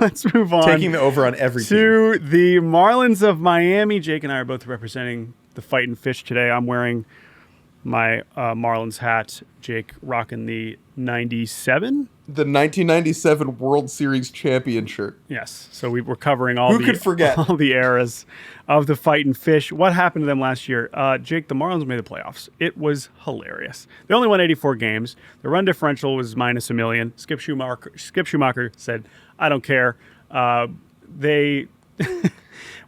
Let's move on. Taking the over on every team. To the Marlins of Miami. Jake and I are both representing the Fightin' Fish today. I'm wearing my Marlins hat. Jake rocking the 97. The 1997 World Series champion shirt. Yes. So we were covering all Who could forget? all the eras of the Fightin' Fish. What happened to them last year? Jake, the Marlins made the playoffs. It was hilarious. They only won 84 games. The run differential was minus a million. Skip Schumacher said, I don't care. They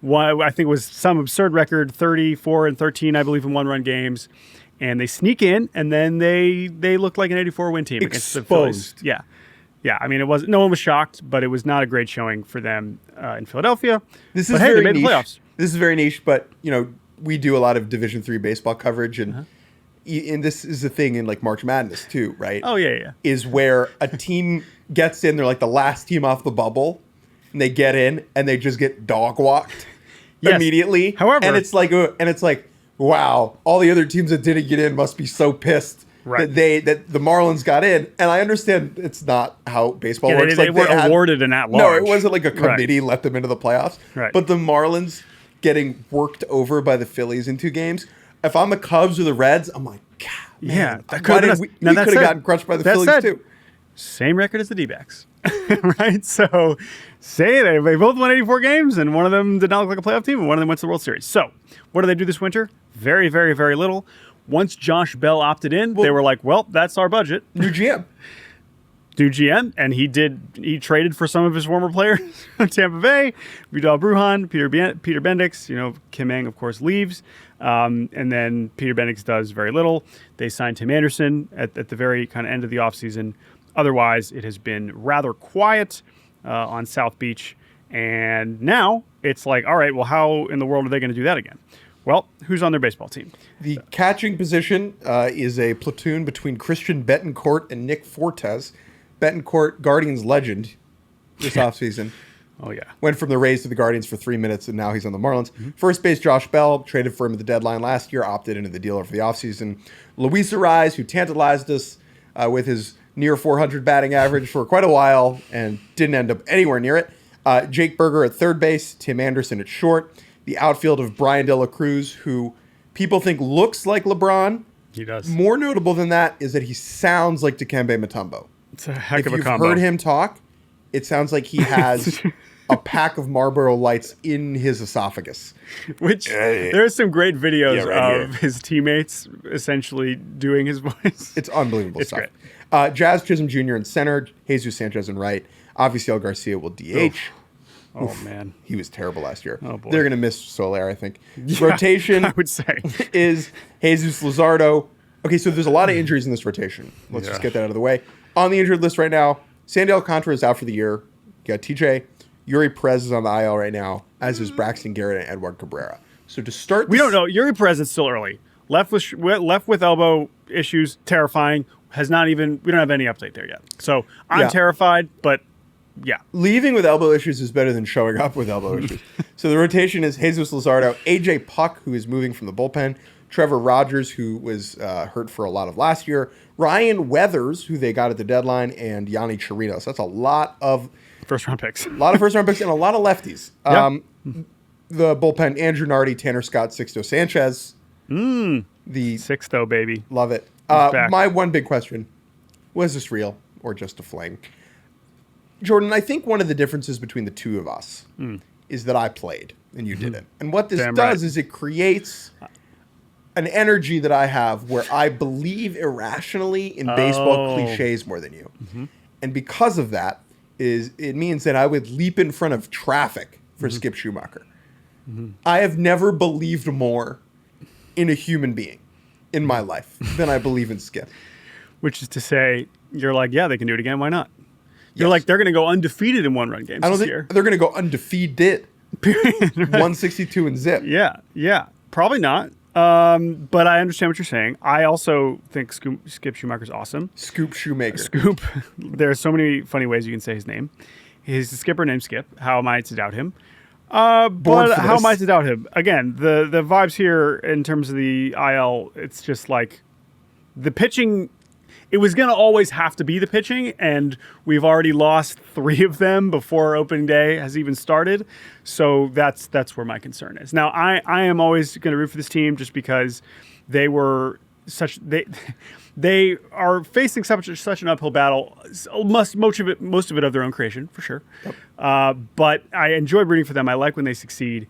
won, I think it was some absurd record, 34-13, I believe, in one-run games. And they sneak in, and then they look like an 84-win team against the Phillies. Yeah. Yeah, I mean, no one was shocked, but it was not a great showing for them in Philadelphia. This is they very made niche. the playoffs. This is very niche, but we do a lot of Division III baseball coverage, and this is the thing in like March Madness too, right? Oh yeah. Is where a team gets in, they're like the last team off the bubble, and they get in and they just get dog walked immediately. However, and it's like, wow, all the other teams that didn't get in must be so pissed. That the Marlins got in, and I understand it's not how baseball works. They weren't awarded an at-large. No, it wasn't like a committee let them into the playoffs. Right. But the Marlins getting worked over by the Phillies in 2 games. If I'm the Cubs or the Reds, I'm like, God, man, that could have we could have gotten crushed by the Phillies too. Same record as the D-backs, right? So, they both won 84 games, and one of them did not look like a playoff team, and one of them went to the World Series. So, what do they do this winter? Very, very, very little. Once Josh Bell opted in, they were like, well, that's our budget. New GM. And he traded for some of his former players from Tampa Bay, Vidal Brujan, Peter Bendix. Kim Ng, of course, leaves. And then Peter Bendix does very little. They signed Tim Anderson at the very kind of end of the offseason. Otherwise, it has been rather quiet on South Beach. And now it's like, all right, well, how in the world are they going to do that again? Well, who's on their baseball team? The catching position is a platoon between Christian Betancourt and Nick Fortes. Betancourt, Guardians legend this offseason. Oh, yeah. Went from the Rays to the Guardians for 3 minutes, and now he's on the Marlins. Mm-hmm. First base, Josh Bell, traded for him at the deadline last year, opted into the deal for the offseason. Luis Ariz, who tantalized us with his near 400 batting average for quite a while and didn't end up anywhere near it. Jake Berger at third base, Tim Anderson at short. The outfield of Brian De La Cruz, who people think looks like LeBron. He does. More notable than that is that he sounds like Dikembe Mutombo. It's a heck of a combo. If you've heard him talk, it sounds like he has a pack of Marlboro Lights in his esophagus. Which, there's some great videos of his teammates essentially doing his voice. It's unbelievable stuff. Great. Jazz Chisholm Jr. in center, Jesus Sanchez in right. Avisail Garcia will DH. Oof. Oh, man. He was terrible last year. Oh, boy. They're going to miss Soler, I think. Rotation, I would say, is Jesus Luzardo. Okay, so there's a lot of injuries in this rotation. Let's just get that out of the way. On the injured list right now, Sandy Alcantara is out for the year. You got TJ. Yuri Perez is on the IL right now, as is Braxton Garrett and Edward Cabrera. So to start we don't know. Yuri Perez is still early. Left with elbow issues, terrifying. We don't have any update there yet. So I'm terrified, but yeah. Leaving with elbow issues is better than showing up with elbow issues. So the rotation is Jesus Luzardo, AJ Puck, who is moving from the bullpen, Trevor Rogers, who was hurt for a lot of last year, Ryan Weathers, who they got at the deadline, and Yanni Chirinos. So that's a lot of first-round picks. A lot of first-round picks and a lot of lefties. The bullpen, Andrew Nardi, Tanner Scott, Sixto Sanchez. The Sixto, baby. Love it. My one big question, was this real or just a fling? Jordan, I think one of the differences between the two of us is that I played and you didn't. And what this does is it creates an energy that I have where I believe irrationally in baseball cliches more than you. Mm-hmm. And because of that, it means that I would leap in front of traffic for Skip Schumacher. Mm-hmm. I have never believed more in a human being in my life than I believe in Skip. Which is to say, you're like, yeah, they can do it again. Why not? You're like, they're going to go undefeated in one-run games this year. They're going to go undefeated. Period. Right. 162 and zip. Yeah. Probably not. But I understand what you're saying. I also think Skip Schumacher's awesome. Scoop Shoemaker. Scoop. There are so many funny ways you can say his name. He's a skipper named Skip. How am I to doubt him? But how am I to doubt him? Again, the vibes here in terms of the IL, it's just like the pitching it was going to always have to be the pitching, and we've already lost 3 of them before opening day has even started. So that's where my concern is. Now, I am always going to root for this team just because they are facing such an uphill battle. Most of it of their own creation, for sure. Yep. But I enjoy rooting for them. I like when they succeed.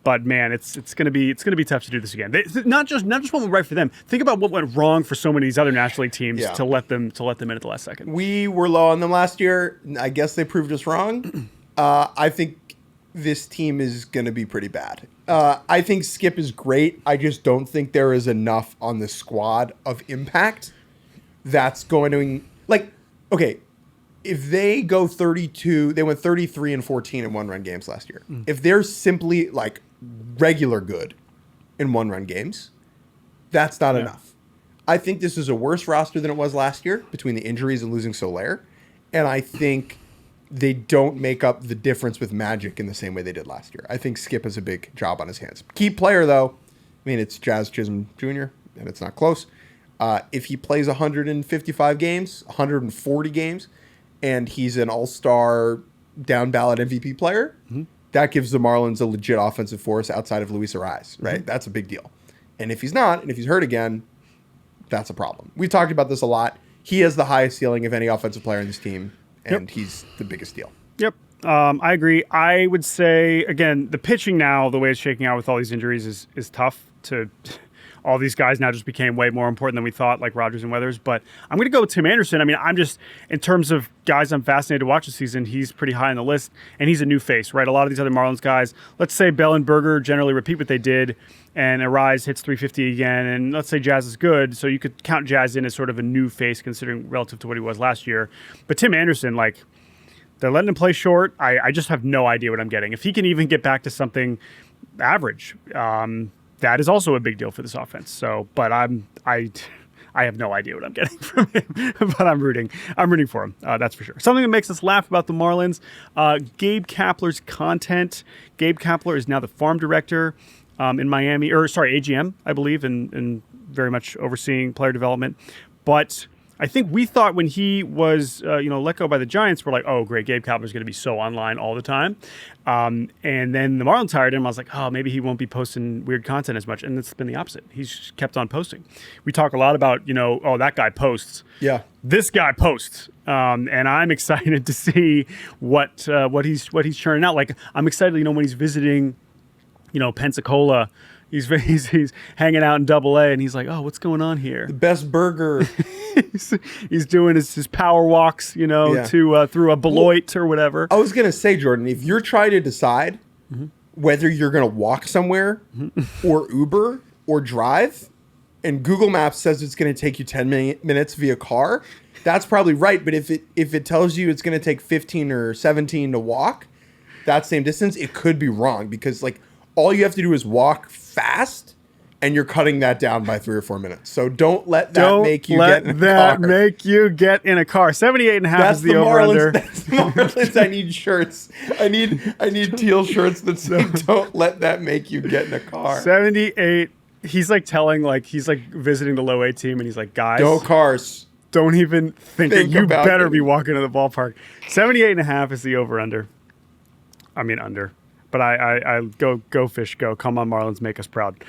But man, it's gonna be tough to do this again. Not just what went right for them. Think about what went wrong for so many of these other National League teams to let them in at the last second. We were low on them last year. I guess they proved us wrong. I think this team is gonna be pretty bad. I think Skip is great. I just don't think there is enough on the squad of impact that's going to okay. If they go 32, they went 33 and 14 in 1-run games last year. If they're simply like regular good in 1-run games, that's not enough. I think this is a worse roster than it was last year between the injuries and losing Soler. And I think they don't make up the difference with Magic in the same way they did last year. I think Skip has a big job on his hands. Key player, though, I mean, it's Jazz Chisholm Jr., and it's not close. If he plays 155 games, 140 games, and he's an all-star down-ballot MVP player, that gives the Marlins a legit offensive force outside of Luis Ariz, right? That's a big deal. And if he's not, and if he's hurt again, that's a problem. We've talked about this a lot. He has the highest ceiling of any offensive player in this team, and he's the biggest deal. Yep. I agree. I would say, again, the pitching now, the way it's shaking out with all these injuries is tough to... All these guys now just became way more important than we thought, like Rogers and Weathers. But I'm going to go with Tim Anderson. I mean, in terms of guys I'm fascinated to watch this season, he's pretty high on the list, and he's a new face, right? A lot of these other Marlins guys, let's say Bell and Berger generally repeat what they did, and Ariz hits 350 again, and let's say Jazz is good, so you could count Jazz in as sort of a new face considering relative to what he was last year. But Tim Anderson, they're letting him play short. I just have no idea what I'm getting. If he can even get back to something average, that is also a big deal for this offense. So, but I have no idea what I'm getting from him, but I'm rooting for him. That's for sure. Something that makes us laugh about the Marlins, Gabe Kapler's content. Gabe Kapler is now the farm director in Miami, AGM, I believe, and very much overseeing player development. But I think we thought when he was, let go by the Giants, we're like, oh, great, Gabe Kapler's going to be so online all the time. And then the Marlins hired him. I was like, oh, maybe he won't be posting weird content as much. And it's been the opposite. He's kept on posting. We talk a lot about, that guy posts. Yeah. This guy posts. And I'm excited to see what he's churning out. Like, I'm excited, when he's visiting, Pensacola. He's hanging out in Double-A, and he's like, oh, what's going on here? The best burger. he's doing his power walks, to through a Beloit or whatever. I was going to say, Jordan, if you're trying to decide whether you're going to walk somewhere or Uber or drive, and Google Maps says it's going to take you 10 minutes via car, that's probably right. But if it tells you it's going to take 15 or 17 to walk that same distance, it could be wrong because, all you have to do is walk fast, and you're cutting that down by 3 or 4 minutes. So don't let that make you get in a car. Don't let that make you get in a car. 78.5 is the over-under. That's the Marlins. I need shirts. I need teal shirts that say, don't let that make you get in a car. 78. He's visiting the low A team, and he's like, guys. No cars. Don't even think that you better be walking to the ballpark. 78.5 is the over-under. I mean, under. But I go fish, go. Come on, Marlins, make us proud.